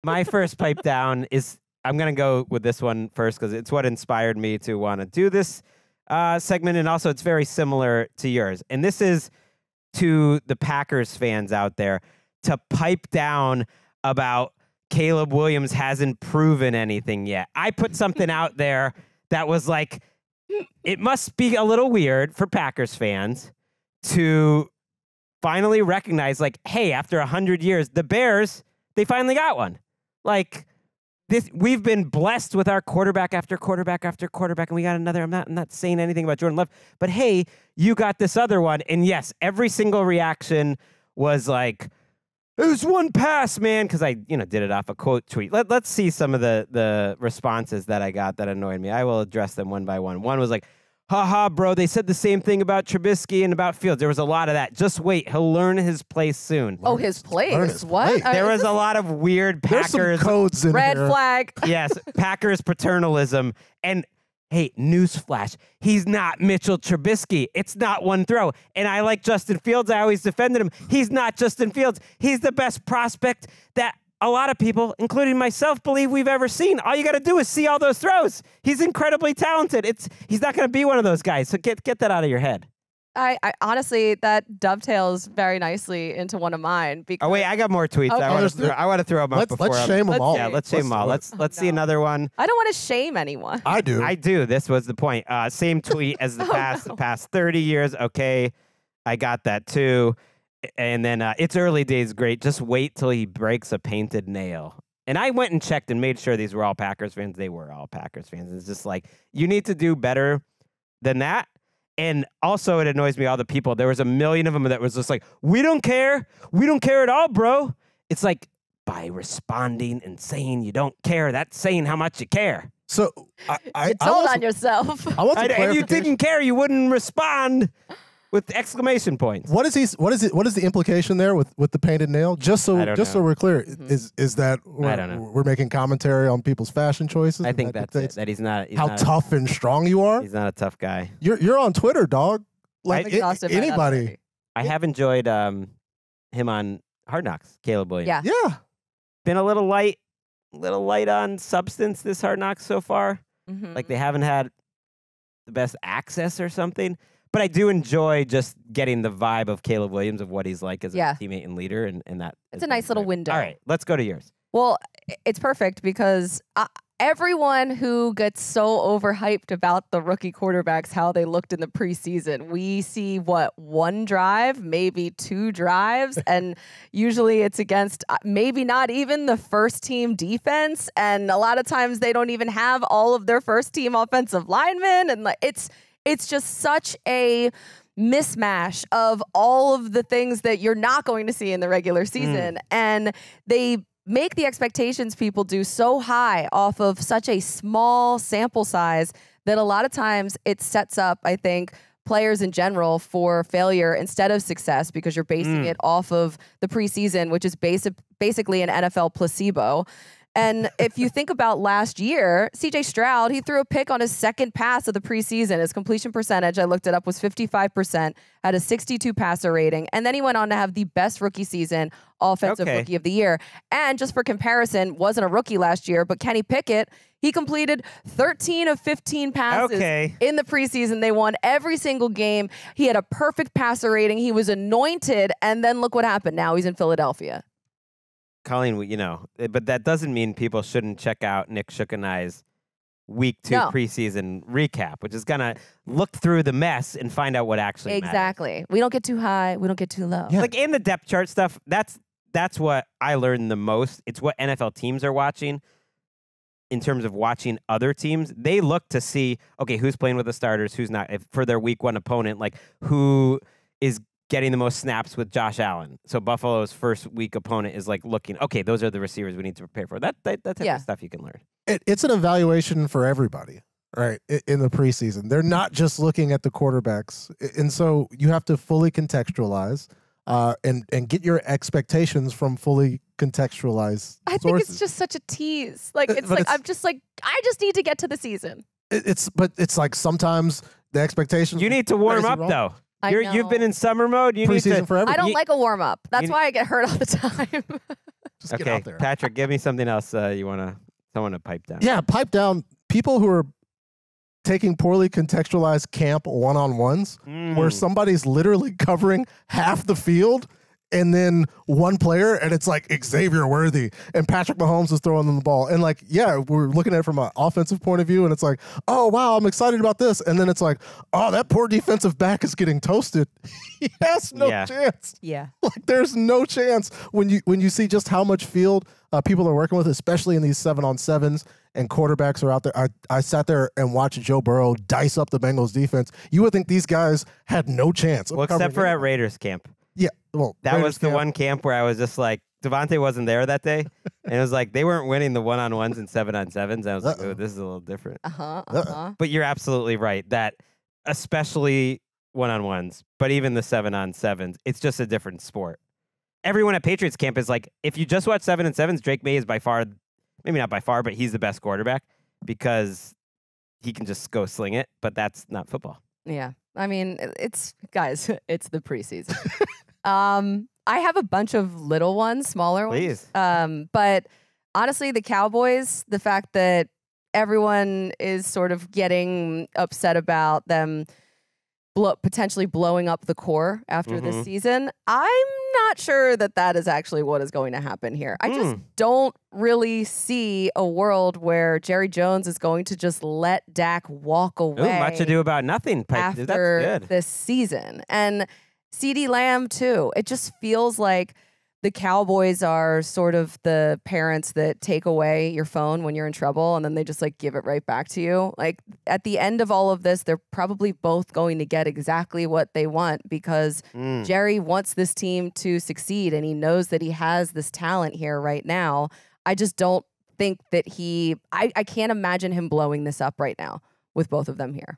My first pipe down is, I'm going to go with this one first because it's what inspired me to want to do this segment. And also it's very similar to yours. And this is to the Packers fans out there to pipe down about Caleb Williams hasn't proven anything yet. I put something out there that was like, it must be a little weird for Packers fans to finally recognize, like, hey, after 100 years, the Bears, they finally got one. Like, this, we've been blessed with our quarterback after quarterback after quarterback, and we got another. I'm not saying anything about Jordan Love, but hey, you got this other one. And yes, every single reaction was like, it was one pass, man, because I, did it off a quote tweet. Let's see some of the responses that I got that annoyed me. I will address them one by one. One was like, haha, bro, they said the same thing about Trubisky and about Fields. There was a lot of that. Just wait, he'll learn his place soon. Oh, his place? What? There was a lot of weird Packers. There's some codes in red here. flag. Yes, Packers paternalism. And hey, newsflash, he's not Mitchell Trubisky. It's not one throw. And I like Justin Fields. I always defended him. He's not Justin Fields. He's the best prospect that a lot of people, including myself, believe we've ever seen. All you got to do is see all those throws. He's incredibly talented. He's not going to be one of those guys. So get that out of your head. I honestly, that dovetails very nicely into one of mine. Because oh wait, I got more tweets. Okay. I want to throw them up before. Let's shame them all. Yeah, let's shame them all. Let's see another one. I don't want to shame anyone. I do. I do. This was the point. Same tweet as the past 30 years. Okay, I got that too. And then it's early days. Great. Just wait till he breaks a painted nail. And I went and checked and made sure these were all Packers fans. They were all Packers fans. It's just like, you need to do better than that. And also, it annoys me, all the people. There was a million of them that was just like, we don't care. We don't care at all, bro. It's like, by responding and saying you don't care, that's saying how much you care. So you told on yourself. And you didn't care. You wouldn't respond with exclamation points. What is the implication there with the painted nail? Just so we're clear, is that we're making commentary on people's fashion choices? I think that's it. That he's not tough and strong you are. He's not a tough guy. You're on Twitter, dog. Like anybody. I have enjoyed him on Hard Knocks, Caleb Williams. Yeah. Been a little light on substance this Hard Knocks so far. Like they haven't had the best access or something. But I do enjoy just getting the vibe of Caleb Williams, of what he's like as a teammate and leader, and that. It's a nice little window. All right, let's go to yours. Well, it's perfect because everyone who gets so overhyped about the rookie quarterbacks, how they looked in the preseason, we see, one drive, maybe 2 drives, and usually it's against maybe not even the first-team defense, and a lot of times they don't even have all of their first-team offensive linemen, and it's just such a mismatch of all of the things that you're not going to see in the regular season. And they make the expectations people do so high off of such a small sample size that a lot of times it sets up, I think, players in general for failure instead of success, because you're basing it off of the preseason, which is basically an NFL placebo. And if you think about last year, C.J. Stroud, he threw a pick on his second pass of the preseason. His completion percentage, I looked it up, was 55%, had a 62 passer rating. And then he went on to have the best rookie season, offensive rookie of the year. And just for comparison, wasn't a rookie last year, but Kenny Pickett, he completed 13 of 15 passes in the preseason. They won every single game. He had a perfect passer rating. He was anointed. And then look what happened. Now he's in Philadelphia. Colleen, but that doesn't mean people shouldn't check out Nick Shook and I's Week 2 preseason recap, which is going to look through the mess and find out what actually matters. We don't get too high. We don't get too low. Yeah. Like in the depth chart stuff, that's what I learned the most. It's what NFL teams are watching in terms of watching other teams. They look to see, okay, who's playing with the starters, who's not, for their Week 1 opponent, like who is getting the most snaps with Josh Allen. So Buffalo's first week opponent is like looking, okay, those are the receivers we need to prepare for. That type of stuff you can learn. It's an evaluation for everybody, right, in the preseason. They're not just looking at the quarterbacks. And so you have to fully contextualize and get your expectations from fully contextualized I think it's just such a tease. Like, I just need to get to the season. But it's like sometimes the expectations. You need to warm up, though. You've been in summer mode. You need Preseason to. for I everybody. don't like a warm up. That's you- why I get hurt all the time. Just get Okay, out there. Patrick, give me something else. Someone to pipe down. Yeah, pipe down. People who are taking poorly contextualized camp one-on-ones where somebody's literally covering half the field and then one player, and it's like Xavier Worthy and Patrick Mahomes is throwing them the ball. And like, yeah, we're looking at it from an offensive point of view, and it's like, oh, wow, I'm excited about this. And then it's like, oh, that poor defensive back is getting toasted. He has no chance. Yeah. Like, there's no chance when you see just how much field people are working with, especially in these 7-on-7s and quarterbacks are out there. I sat there and watched Joe Burrow dice up the Bengals defense. You would think these guys had no chance. Well, except for at Raiders camp. Yeah, well, That Raiders was the camp. one camp where I was just like, Devontae wasn't there that day. And it was like, they weren't winning the 1-on-1s and 7-on-7s. I was like, oh, this is a little different. But you're absolutely right that especially 1-on-1s, but even the 7-on-7s, it's just a different sport. Everyone at Patriots camp is like, if you just watch 7-on-7s, Drake May is by far, maybe not by far, but he's the best quarterback because he can just go sling it, but that's not football. Yeah. I mean, it's guys, it's the preseason. I have a bunch of little ones, smaller Please. ones. But honestly, the Cowboys, the fact that everyone is sort of getting upset about them potentially blowing up the core after this season, I'm not sure that that is actually what is going to happen here. I just don't really see a world where Jerry Jones is going to just let Dak walk away. Ooh, much ado about nothing. After That's good. this season. And CeeDee Lamb, too. It just feels like the Cowboys are sort of the parents that take away your phone when you're in trouble and then they just like give it right back to you. Like at the end of all of this, they're probably both going to get exactly what they want because Jerry wants this team to succeed and he knows that he has this talent here right now. I just don't think that I can't imagine him blowing this up right now with both of them here.